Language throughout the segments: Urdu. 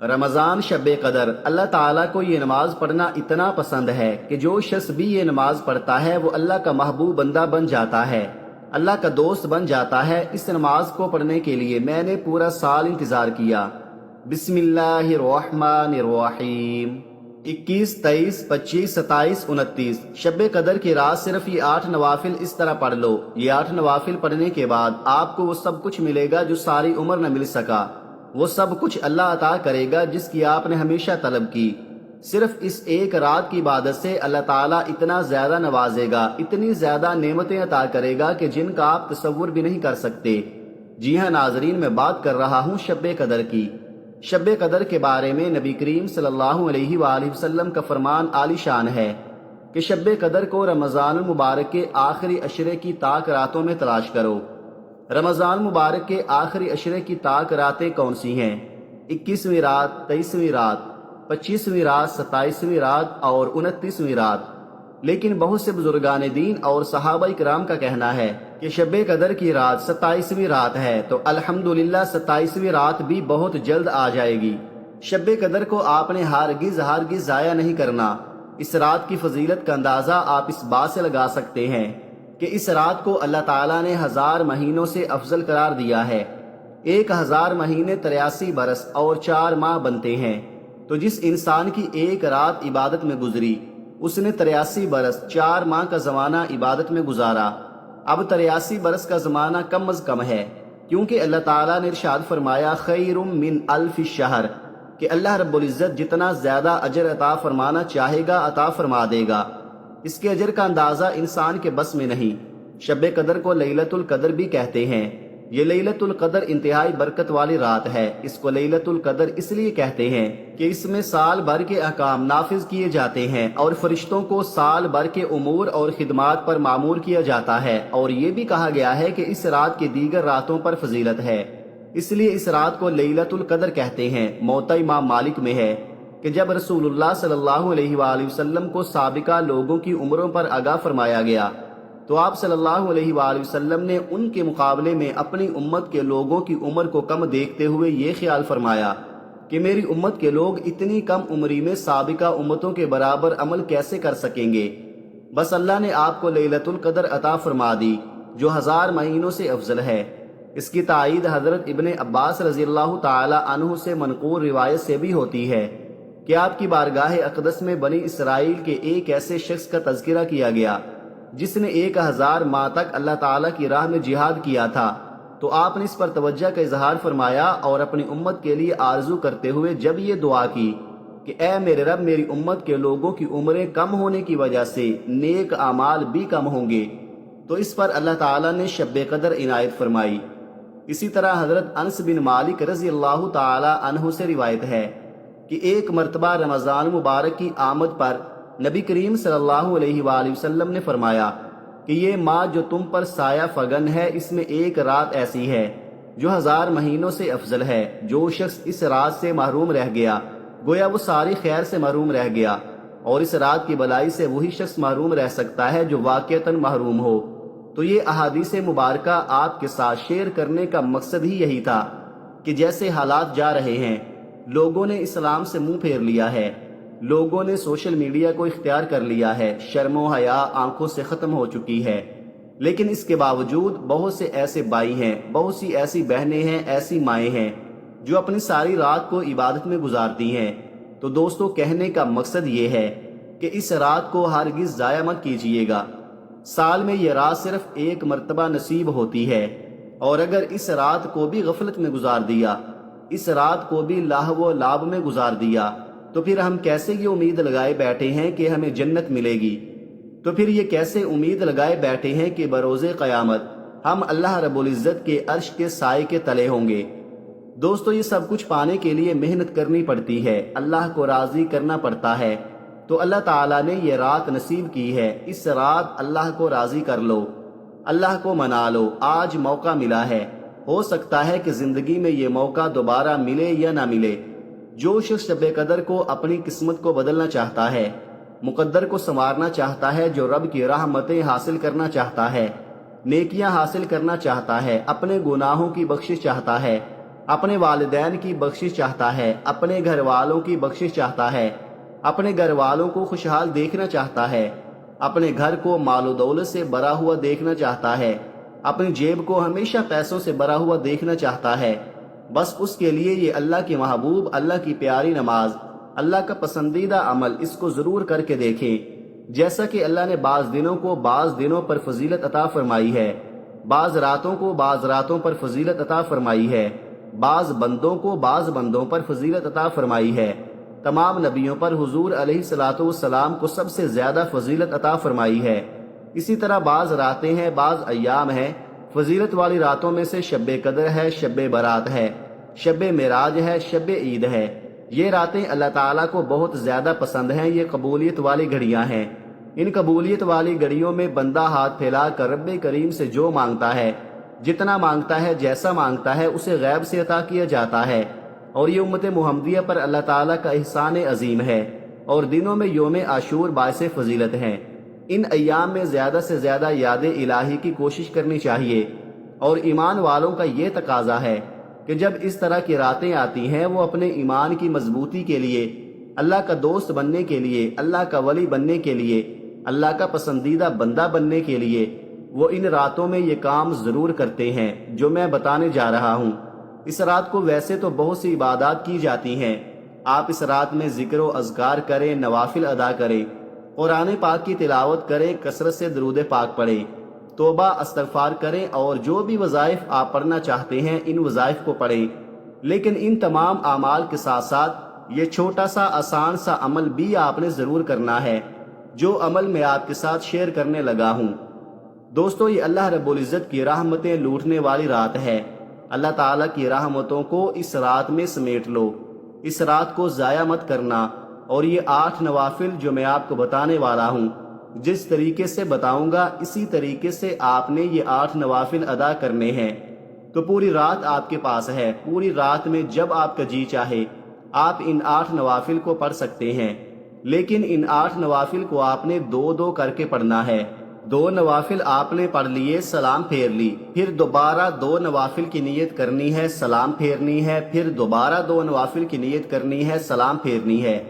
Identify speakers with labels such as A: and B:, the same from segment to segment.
A: رمضان شب قدر، اللہ تعالیٰ کو یہ نماز پڑھنا اتنا پسند ہے کہ جو شخص بھی یہ نماز پڑھتا ہے وہ اللہ کا محبوب بندہ بن جاتا ہے، اللہ کا دوست بن جاتا ہے۔ اس نماز کو پڑھنے کے لیے میں نے پورا سال انتظار کیا۔ بسم اللہ الرحمن الرحیم۔ 21، 23، 25، 27، 29 شب قدر کی رات صرف یہ 8 نوافل اس طرح پڑھ لو۔ یہ 8 نوافل پڑھنے کے بعد آپ کو وہ سب کچھ ملے گا جو ساری عمر نہ مل سکا۔ وہ سب کچھ اللہ عطا کرے گا جس کی آپ نے ہمیشہ طلب کی۔ صرف اس ایک رات کی عبادت سے اللہ تعالیٰ اتنا زیادہ نوازے گا، اتنی زیادہ نعمتیں عطا کرے گا کہ جن کا آپ تصور بھی نہیں کر سکتے۔ جی ہاں ناظرین، میں بات کر رہا ہوں شب قدر کی۔ شب قدر کے بارے میں نبی کریم صلی اللہ علیہ وآلہ وسلم کا فرمان عالی شان ہے کہ شب قدر کو رمضان المبارک کے آخری عشرے کی طاق راتوں میں تلاش کرو۔ رمضان مبارک کے آخری عشرے کی طاق راتیں کون سی ہیں؟ 21ویں رات، 23ویں رات، 25ویں رات، 27ویں رات اور 29ویں رات۔ لیکن بہت سے بزرگان دین اور صحابہ کرام کا کہنا ہے کہ شب قدر کی رات 27ویں رات ہے، تو الحمدللہ 27ویں رات بھی بہت جلد آ جائے گی۔ شب قدر کو آپ نے ہرگز ضائع نہیں کرنا۔ اس رات کی فضیلت کا اندازہ آپ اس بات سے لگا سکتے ہیں کہ اس رات کو اللہ تعالیٰ نے 1000 مہینوں سے افضل قرار دیا ہے۔ 1000 مہینے 83 برس اور 4 ماہ بنتے ہیں، تو جس انسان کی ایک رات عبادت میں گزری اس نے 83 برس 4 ماہ کا زمانہ عبادت میں گزارا۔ اب 83 برس کا زمانہ کم از کم ہے، کیونکہ اللہ تعالیٰ نے ارشاد فرمایا خیر من الف شہر، کہ اللہ رب العزت جتنا زیادہ اجر عطا فرمانا چاہے گا عطا فرما دے گا۔ اس کے اجر کا اندازہ انسان کے بس میں نہیں۔ شب قدر کو لیلۃ القدر بھی کہتے ہیں۔ یہ لیلۃ القدر انتہائی برکت والی رات ہے۔ اس کو لیلۃ القدر اس لیے کہتے ہیں کہ اس میں سال بھر کے احکام نافذ کیے جاتے ہیں اور فرشتوں کو سال بھر کے امور اور خدمات پر معمور کیا جاتا ہے، اور یہ بھی کہا گیا ہے کہ اس رات کے دیگر راتوں پر فضیلت ہے، اس لیے اس رات کو لیلۃ القدر کہتے ہیں۔ موطا امام مالک میں ہے کہ جب رسول اللہ صلی اللہ علیہ وآلہ وسلم کو سابقہ لوگوں کی عمروں پر آگاہ فرمایا گیا تو آپ صلی اللہ علیہ وآلہ وسلم نے ان کے مقابلے میں اپنی امت کے لوگوں کی عمر کو کم دیکھتے ہوئے یہ خیال فرمایا کہ میری امت کے لوگ اتنی کم عمری میں سابقہ امتوں کے برابر عمل کیسے کر سکیں گے۔ بس اللہ نے آپ کو لیلۃ القدر عطا فرما دی جو 1000 مہینوں سے افضل ہے۔ اس کی تائید حضرت ابن عباس رضی اللہ تعالی عنہ سے منقول روایت سے بھی ہوتی ہے کہ آپ کی بارگاہ اقدس میں بنی اسرائیل کے ایک ایسے شخص کا تذکرہ کیا گیا جس نے 1000 ماہ تک اللہ تعالیٰ کی راہ میں جہاد کیا تھا، تو آپ نے اس پر توجہ کا اظہار فرمایا اور اپنی امت کے لیے آرزو کرتے ہوئے جب یہ دعا کی کہ اے میرے رب، میری امت کے لوگوں کی عمریں کم ہونے کی وجہ سے نیک اعمال بھی کم ہوں گے، تو اس پر اللہ تعالیٰ نے شب قدر عنایت فرمائی۔ اسی طرح حضرت انس بن مالک رضی اللہ تعالی عنہ سے روایت ہے کہ ایک مرتبہ رمضان مبارک کی آمد پر نبی کریم صلی اللہ علیہ وآلہ وسلم نے فرمایا کہ یہ ماہ جو تم پر سایہ فگن ہے، اس میں ایک رات ایسی ہے جو 1000 مہینوں سے افضل ہے۔ جو شخص اس رات سے محروم رہ گیا گویا وہ ساری خیر سے محروم رہ گیا، اور اس رات کی بلائی سے وہی شخص محروم رہ سکتا ہے جو واقعتاً محروم ہو۔ تو یہ احادیث مبارکہ آپ کے ساتھ شیئر کرنے کا مقصد ہی یہی تھا کہ جیسے حالات جا رہے ہیں، لوگوں نے اسلام سے منہ پھیر لیا ہے، لوگوں نے سوشل میڈیا کو اختیار کر لیا ہے، شرم و حیا آنکھوں سے ختم ہو چکی ہے، لیکن اس کے باوجود بہت سے ایسے بھائی ہیں، بہت سی ایسی بہنیں ہیں، ایسی مائیں ہیں جو اپنی ساری رات کو عبادت میں گزارتی ہیں۔ تو دوستو، کہنے کا مقصد یہ ہے کہ اس رات کو ہرگز ضائع مت کیجیے گا۔ سال میں یہ رات صرف ایک مرتبہ نصیب ہوتی ہے، اور اگر اس رات کو بھی غفلت میں گزار دیا، اس رات کو بھی لاہو و لعب میں گزار دیا، تو پھر ہم کیسے یہ امید لگائے بیٹھے ہیں کہ ہمیں جنت ملے گی؟ تو پھر یہ کیسے امید لگائے بیٹھے ہیں کہ بروز قیامت ہم اللہ رب العزت کے عرش کے سائے کے تلے ہوں گے؟ دوستو، یہ سب کچھ پانے کے لیے محنت کرنی پڑتی ہے، اللہ کو راضی کرنا پڑتا ہے۔ تو اللہ تعالیٰ نے یہ رات نصیب کی ہے، اس رات اللہ کو راضی کر لو، اللہ کو منا لو۔ آج موقع ملا ہے، ہو سکتا ہے کہ زندگی میں یہ موقع دوبارہ ملے یا نہ ملے۔ جو شخص شب قدر کو اپنی قسمت کو بدلنا چاہتا ہے، مقدر کو سنوارنا چاہتا ہے، جو رب کی رحمتیں حاصل کرنا چاہتا ہے، نیکیاں حاصل کرنا چاہتا ہے، اپنے گناہوں کی بخشش چاہتا ہے، اپنے والدین کی بخشش چاہتا ہے، اپنے گھر والوں کی بخشش چاہتا ہے، اپنے گھر والوں کو خوشحال دیکھنا چاہتا ہے، اپنے گھر کو مال و دولت سے بھرا ہوا دیکھنا چاہتا ہے، اپنی جیب کو ہمیشہ پیسوں سے بھرا ہوا دیکھنا چاہتا ہے، بس اس کے لیے یہ اللہ کی محبوب، اللہ کی پیاری نماز، اللہ کا پسندیدہ عمل، اس کو ضرور کر کے دیکھیں۔ جیسا کہ اللہ نے بعض دنوں کو بعض دنوں پر فضیلت عطا فرمائی ہے، بعض راتوں کو بعض راتوں پر فضیلت عطا فرمائی ہے، بعض بندوں کو بعض بندوں پر فضیلت عطا فرمائی ہے، تمام نبیوں پر حضور علیہ الصلوۃ والسلام کو سب سے زیادہ فضیلت عطا فرمائی ہے۔ اسی طرح بعض راتیں ہیں، بعض ایام ہیں، فضیلت والی راتوں میں سے شب قدر ہے، شب برات ہے، شب معراج ہے، شب عید ہے۔ یہ راتیں اللہ تعالیٰ کو بہت زیادہ پسند ہیں، یہ قبولیت والی گھڑیاں ہیں۔ ان قبولیت والی گھڑیوں میں بندہ ہاتھ پھیلا کر رب کریم سے جو مانگتا ہے، جتنا مانگتا ہے، جیسا مانگتا ہے، اسے غیب سے عطا کیا جاتا ہے۔ اور یہ امت محمدیہ پر اللہ تعالیٰ کا احسان عظیم ہے، اور دنوں میں یوم عاشور باعث فضیلت ہیں۔ ان ایام میں زیادہ سے زیادہ یاد الہی کی کوشش کرنی چاہیے، اور ایمان والوں کا یہ تقاضا ہے کہ جب اس طرح کی راتیں آتی ہیں، وہ اپنے ایمان کی مضبوطی کے لیے، اللہ کا دوست بننے کے لیے، اللہ کا ولی بننے کے لیے، اللہ کا پسندیدہ بندہ بننے کے لیے، وہ ان راتوں میں یہ کام ضرور کرتے ہیں جو میں بتانے جا رہا ہوں۔ اس رات کو ویسے تو بہت سی عبادات کی جاتی ہیں، آپ اس رات میں ذکر و اذکار کریں، نوافل ادا کریں، قرآن پاک کی تلاوت کریں، کثرت سے درود پاک پڑھیں، توبہ استغفار کریں، اور جو بھی وظائف آپ پڑھنا چاہتے ہیں ان وظائف کو پڑھیں۔ لیکن ان تمام اعمال کے ساتھ ساتھ یہ چھوٹا سا آسان سا عمل بھی آپ نے ضرور کرنا ہے، جو عمل میں آپ کے ساتھ شیئر کرنے لگا ہوں۔ دوستو، یہ اللہ رب العزت کی رحمتیں لوٹنے والی رات ہے۔ اللہ تعالیٰ کی رحمتوں کو اس رات میں سمیٹ لو، اس رات کو ضائع مت کرنا۔ اور یہ 8 نوافل جو میں آپ کو بتانے والا ہوں، جس طریقے سے بتاؤں گا اسی طریقے سے آپ نے یہ 8 نوافل ادا کرنے ہیں، تو پوری رات آپ کے پاس ہے۔ پوری رات میں جب آپ کا جی چاہے آپ ان 8 نوافل کو پڑھ سکتے ہیں، لیکن ان 8 نوافل کو آپ نے 2 کر کے پڑھنا ہے۔ 2 نوافل آپ نے پڑھ لیے، سلام پھیر لی، پھر دوبارہ 2 نوافل کی نیت کرنی ہے، سلام پھیرنی ہے، پھر دوبارہ 2 نوافل کی نیت کرنی ہے، سلام پھیرنی ہے،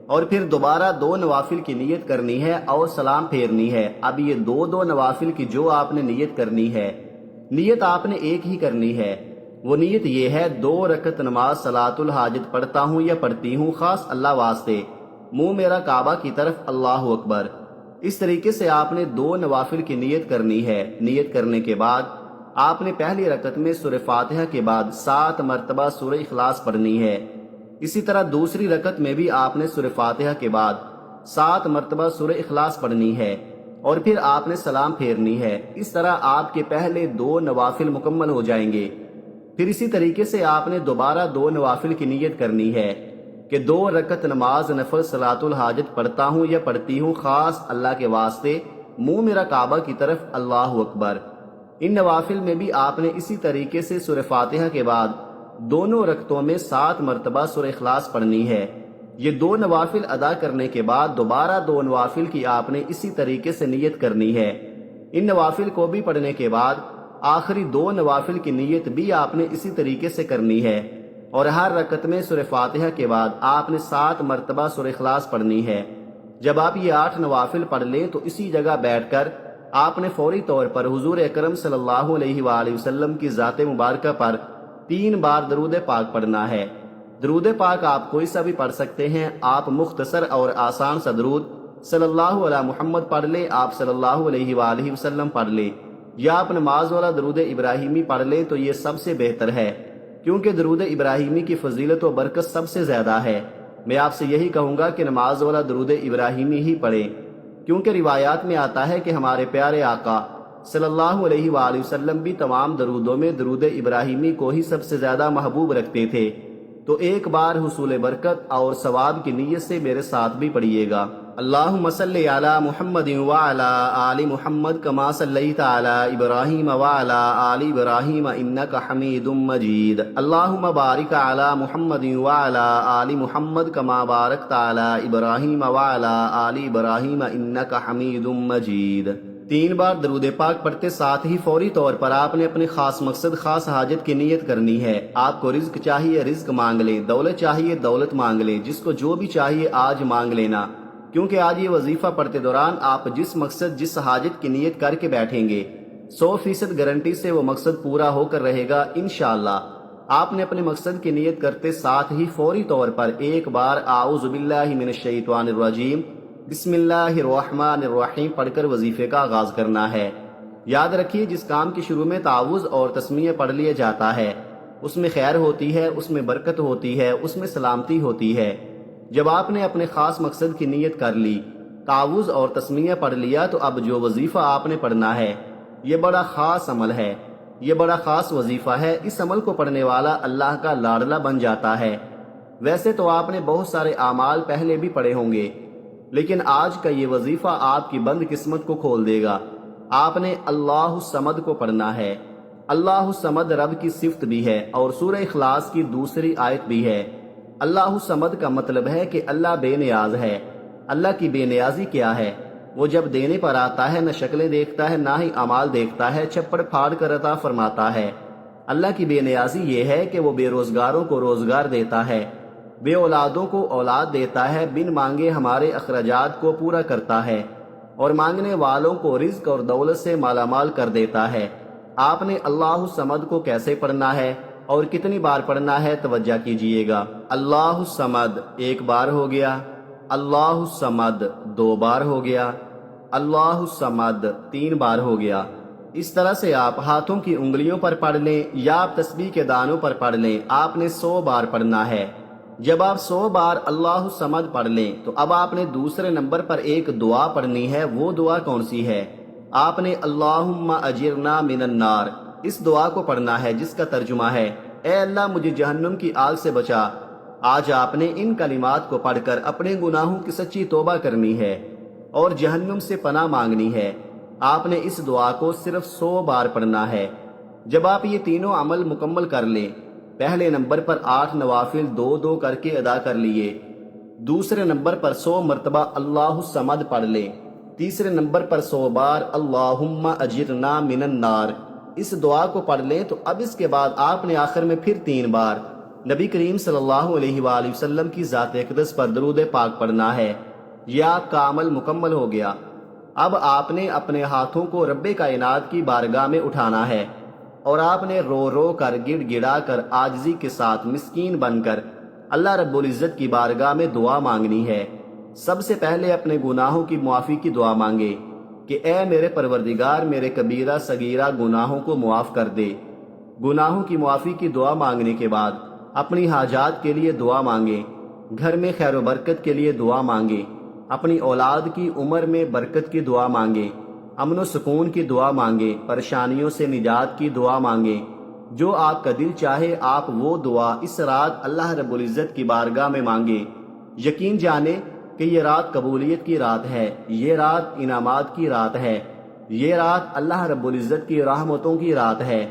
A: اور پھر دوبارہ 2 نوافل کی نیت کرنی ہے اور سلام پھیرنی ہے۔ اب یہ 2 نوافل کی جو آپ نے نیت کرنی ہے، نیت آپ نے ایک ہی کرنی ہے۔ وہ نیت یہ ہے، 2 رکعت نماز صلاۃ الحاجت پڑھتا ہوں یا پڑھتی ہوں خاص اللہ واسطے، منہ میرا کعبہ کی طرف، اللہ اکبر۔ اس طریقے سے آپ نے 2 نوافل کی نیت کرنی ہے۔ نیت کرنے کے بعد آپ نے پہلی رکعت میں سورہ فاتحہ کے بعد 7 مرتبہ سورہ اخلاص پڑھنی ہے۔ اسی طرح دوسری رکعت میں بھی آپ نے سورہ فاتحہ کے بعد 7 مرتبہ سورہ اخلاص پڑھنی ہے، اور پھر آپ نے سلام پھیرنی ہے۔ اس طرح آپ کے پہلے 2 نوافل مکمل ہو جائیں گے۔ پھر اسی طریقے سے آپ نے دوبارہ 2 نوافل کی نیت کرنی ہے کہ 2 رکعت نماز نفل صلاۃ الحاجت پڑھتا ہوں یا پڑھتی ہوں خاص اللہ کے واسطے، منہ میرا کعبہ کی طرف، اللہ اکبر۔ ان نوافل میں بھی آپ نے اسی طریقے سے سورہ فاتحہ کے بعد دونوں رکعتوں میں 7 مرتبہ سورہ اخلاص پڑھنی ہے۔ یہ 2 نوافل ادا کرنے کے بعد دوبارہ 2 نوافل کی آپ نے اسی طریقے سے نیت کرنی ہے۔ ان نوافل کو بھی پڑھنے کے بعد آخری 2 نوافل کی نیت بھی آپ نے اسی طریقے سے کرنی ہے، اور ہر رکعت میں سورہ فاتحہ کے بعد آپ نے 7 مرتبہ سورہ اخلاص پڑھنی ہے۔ جب آپ یہ 8 نوافل پڑھ لیں تو اسی جگہ بیٹھ کر آپ نے فوری طور پر حضور اکرم صلی اللہ علیہ وآلہ وسلم کی ذات مبارکہ پر 3 بار درود پاک پڑھنا ہے۔ درود پاک آپ کوئی سا بھی پڑھ سکتے ہیں، آپ مختصر اور آسان سا درود صلی اللہ علیہ محمد پڑھ لیں، آپ صلی اللہ علیہ وآلہ وسلم پڑھ لیں، یا آپ نماز والا درود ابراہیمی پڑھ لیں تو یہ سب سے بہتر ہے، کیونکہ درود ابراہیمی کی فضیلت و برکت سب سے زیادہ ہے۔ میں آپ سے یہی کہوں گا کہ نماز والا درود ابراہیمی ہی پڑھیں، کیونکہ روایات میں آتا ہے کہ ہمارے پیارے آقا صلی اللہ علیہ وآلہ وسلم بھی تمام درودوں میں درود ابراہیمی کو ہی سب سے زیادہ محبوب رکھتے تھے۔ تو ایک بار حصول برکت اور ثواب کی نیت سے میرے ساتھ بھی پڑھیے گا۔ اللہم صلی علی محمد وعلی آل محمد کما صلیت علی ابراہیم وعلی آل ابراہیم انک حمید مجید۔ اللہم بارک علی محمد وعلی آل محمد کما بارکت علی ابراہیم وعلی آل ابراہیم انک حمید مجید۔ 3 بار درود پاک پڑھتے ساتھ ہی فوری طور پر آپ نے اپنے خاص مقصد خاص حاجت کی نیت کرنی ہے۔ آپ کو رزق چاہیے رزق مانگ لیں، دولت چاہیے دولت مانگ لیں، جس کو جو بھی چاہیے آج مانگ لینا، کیونکہ آج یہ وظیفہ پڑھتے دوران آپ جس مقصد جس حاجت کی نیت کر کے بیٹھیں گے 100% گارنٹی سے وہ مقصد پورا ہو کر رہے گا انشاءاللہ۔ آپ نے اپنے مقصد کی نیت کرتے ساتھ ہی فوری طور پر ایک بار اعوذ باللہ من الشیطان الرجیم بسم اللہ الرحمن الرحیم پڑھ کر وظیفے کا آغاز کرنا ہے۔ یاد رکھیے جس کام کے شروع میں تعوذ اور تسمیہ پڑھ لیا جاتا ہے اس میں خیر ہوتی ہے، اس میں برکت ہوتی ہے، اس میں سلامتی ہوتی ہے۔ جب آپ نے اپنے خاص مقصد کی نیت کر لی، تعوذ اور تسمیہ پڑھ لیا، تو اب جو وظیفہ آپ نے پڑھنا ہے یہ بڑا خاص عمل ہے، یہ بڑا خاص وظیفہ ہے۔ اس عمل کو پڑھنے والا اللہ کا لاڈلا بن جاتا ہے۔ ویسے تو آپ نے بہت سارے اعمال پہلے بھی پڑھے ہوں گے، لیکن آج کا یہ وظیفہ آپ کی بند قسمت کو کھول دے گا۔ آپ نے اللہ الصمد کو پڑھنا ہے۔ اللہ الصمد رب کی صفت بھی ہے اور سورہ اخلاص کی دوسری آیت بھی ہے۔ اللہ الصمد کا مطلب ہے کہ اللہ بے نیاز ہے۔ اللہ کی بے نیازی کیا ہے؟ وہ جب دینے پر آتا ہے نہ شکلیں دیکھتا ہے نہ ہی اعمال دیکھتا ہے، چھپڑ پھاڑ کر عطا فرماتا ہے۔ اللہ کی بے نیازی یہ ہے کہ وہ بے روزگاروں کو روزگار دیتا ہے، بے اولادوں کو اولاد دیتا ہے، بن مانگے ہمارے اخراجات کو پورا کرتا ہے اور مانگنے والوں کو رزق اور دولت سے مالا مال کر دیتا ہے۔ آپ نے اللہ الصمد کو کیسے پڑھنا ہے اور کتنی بار پڑھنا ہے توجہ کیجئے گا۔ اللہ الصمد 1 بار ہو گیا، اللہ الصمد 2 بار ہو گیا، اللہ الصمد 3 بار ہو گیا۔ اس طرح سے آپ ہاتھوں کی انگلیوں پر پڑھ لیں یا آپ تسبیح کے دانوں پر پڑھ لیں، آپ نے 100 بار پڑھنا ہے۔ جب آپ 100 بار اللہ الصمد پڑھ لیں تو اب آپ نے دوسرے نمبر پر ایک دعا پڑھنی ہے۔ وہ دعا کون سی ہے؟ آپ نے اللہم اجرنا من النار اس دعا کو پڑھنا ہے، جس کا ترجمہ ہے اے اللہ مجھے جہنم کی آگ سے بچا۔ آج آپ نے ان کلمات کو پڑھ کر اپنے گناہوں کی سچی توبہ کرنی ہے اور جہنم سے پناہ مانگنی ہے۔ آپ نے اس دعا کو صرف 100 بار پڑھنا ہے۔ جب آپ یہ تینوں عمل مکمل کر لیں، پہلے نمبر پر 8 نوافل 2 کر کے ادا کر لیے، دوسرے نمبر پر 100 مرتبہ اللہ الصمد پڑھ لیں، تیسرے نمبر پر 100 بار اللہم اجرنا من النار اس دعا کو پڑھ لیں، تو اب اس کے بعد آپ نے آخر میں پھر 3 بار نبی کریم صلی اللہ علیہ وآلہ وسلم کی ذات اقدس پر درود پاک پڑھنا ہے۔ یہ آپ کا عمل مکمل ہو گیا۔ اب آپ نے اپنے ہاتھوں کو رب کائنات کی بارگاہ میں اٹھانا ہے اور آپ نے رو رو کر گڑ گڑا کر عاجزی کے ساتھ مسکین بن کر اللہ رب العزت کی بارگاہ میں دعا مانگنی ہے۔ سب سے پہلے اپنے گناہوں کی معافی کی دعا مانگے کہ اے میرے پروردگار میرے کبیرہ صغیرہ گناہوں کو معاف کر دے۔ گناہوں کی معافی کی دعا مانگنے کے بعد اپنی حاجات کے لیے دعا مانگے، گھر میں خیر و برکت کے لیے دعا مانگے، اپنی اولاد کی عمر میں برکت کی دعا مانگے، امن و سکون کی دعا مانگے، پریشانیوں سے نجات کی دعا مانگے۔ جو آپ کا دل چاہے آپ وہ دعا اس رات اللہ رب العزت کی بارگاہ میں مانگے۔ یقین جانے کہ یہ رات قبولیت کی رات ہے، یہ رات انعامات کی رات ہے، یہ رات اللہ رب العزت کی رحمتوں کی رات ہے۔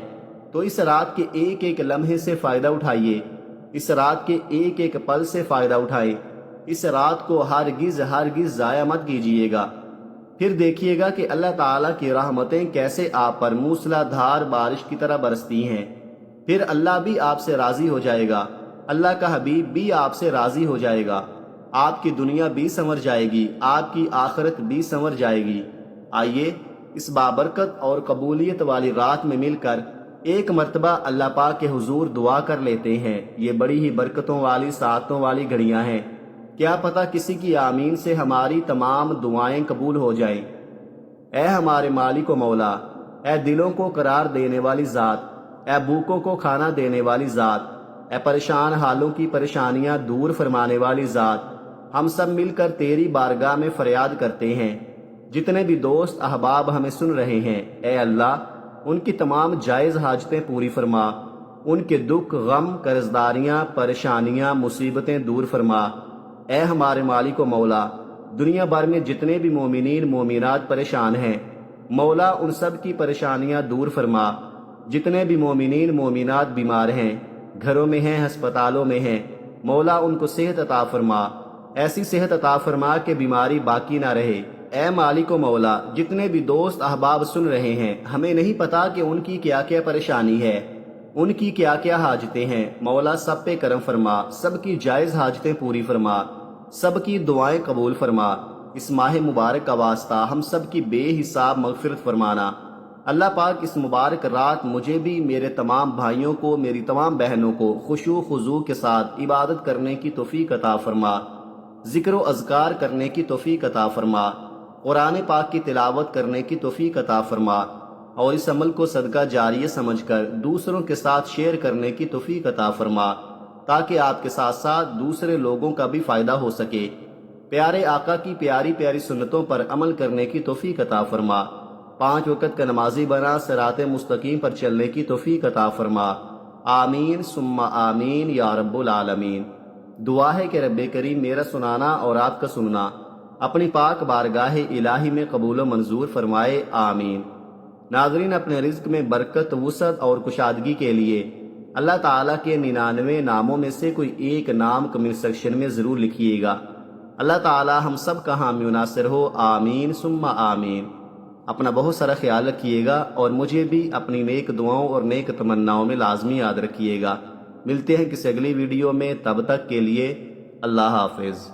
A: تو اس رات کے ایک ایک لمحے سے فائدہ اٹھائیے، اس رات کے ایک ایک پل سے فائدہ اٹھائیں۔ اس رات کو ہرگز ضائع مت کیجیے گا۔ پھر دیکھیے گا کہ اللہ تعالیٰ کی رحمتیں کیسے آپ پر موسلا دھار بارش کی طرح برستی ہیں۔ پھر اللہ بھی آپ سے راضی ہو جائے گا، اللہ کا حبیب بھی آپ سے راضی ہو جائے گا، آپ کی دنیا بھی سنور جائے گی، آپ کی آخرت بھی سنور جائے گی۔ آئیے اس بابرکت اور قبولیت والی رات میں مل کر ایک مرتبہ اللہ پاک کے حضور دعا کر لیتے ہیں۔ یہ بڑی ہی برکتوں والی ساعتوں والی گھڑیاں ہیں، کیا پتہ کسی کی آمین سے ہماری تمام دعائیں قبول ہو جائیں۔ اے ہمارے مالک و مولا، اے دلوں کو قرار دینے والی ذات، اے بھوکوں کو کھانا دینے والی ذات، اے پریشان حالوں کی پریشانیاں دور فرمانے والی ذات، ہم سب مل کر تیری بارگاہ میں فریاد کرتے ہیں۔ جتنے بھی دوست احباب ہمیں سن رہے ہیں، اے اللہ ان کی تمام جائز حاجتیں پوری فرما، ان کے دکھ غم قرضداریاں پریشانیاں مصیبتیں دور فرما۔ اے ہمارے مالک و مولا، دنیا بھر میں جتنے بھی مومنین مومنات پریشان ہیں، مولا ان سب کی پریشانیاں دور فرما۔ جتنے بھی مومنین مومنات بیمار ہیں، گھروں میں ہیں ہسپتالوں میں ہیں، مولا ان کو صحت عطا فرما، ایسی صحت عطا فرما کہ بیماری باقی نہ رہے۔ اے مالک و مولا، جتنے بھی دوست احباب سن رہے ہیں، ہمیں نہیں پتا کہ ان کی کیا کیا پریشانی ہے، ان کی کیا کیا حاجتیں ہیں۔ مولا سب پہ کرم فرما، سب کی جائز حاجتیں پوری فرما، سب کی دعائیں قبول فرما۔ اس ماہ مبارک کا واسطہ ہم سب کی بے حساب مغفرت فرمانا۔ اللہ پاک اس مبارک رات مجھے بھی، میرے تمام بھائیوں کو، میری تمام بہنوں کو خشوع و خضوع کے ساتھ عبادت کرنے کی توفیق عطا فرما، ذکر و اذکار کرنے کی توفیق عطا فرما، قرآن پاک کی تلاوت کرنے کی توفیق عطا فرما، اور اس عمل کو صدقہ جاریہ سمجھ کر دوسروں کے ساتھ شیئر کرنے کی توفیق عطا فرما، تاکہ آپ کے ساتھ ساتھ دوسرے لوگوں کا بھی فائدہ ہو سکے۔ پیارے آقا کی پیاری پیاری سنتوں پر عمل کرنے کی توفیق عطا فرما، 5 وقت کا نمازی بنا، صراط مستقیم پر چلنے کی توفیق عطا فرما۔ آمین ثم آمین یا رب العالمین۔ دعا ہے کہ رب کریم میرا سنانا اور آپ کا سننا اپنی پاک بارگاہ الہی میں قبول و منظور فرمائے، آمین۔ ناظرین، اپنے رزق میں برکت، وسعت اور کشادگی کے لیے اللہ تعالیٰ کے 99 ناموں میں سے کوئی ایک نام کمنٹ سیکشن میں ضرور لکھیے گا۔ اللہ تعالیٰ ہم سب کا حامی و ناصر ہو، آمین ثم آمین۔ اپنا بہت سارا خیال رکھیے گا اور مجھے بھی اپنی نیک دعاؤں اور نیک تمناؤں میں لازمی یاد رکھیے گا۔ ملتے ہیں کسی اگلی ویڈیو میں، تب تک کے لیے اللہ حافظ۔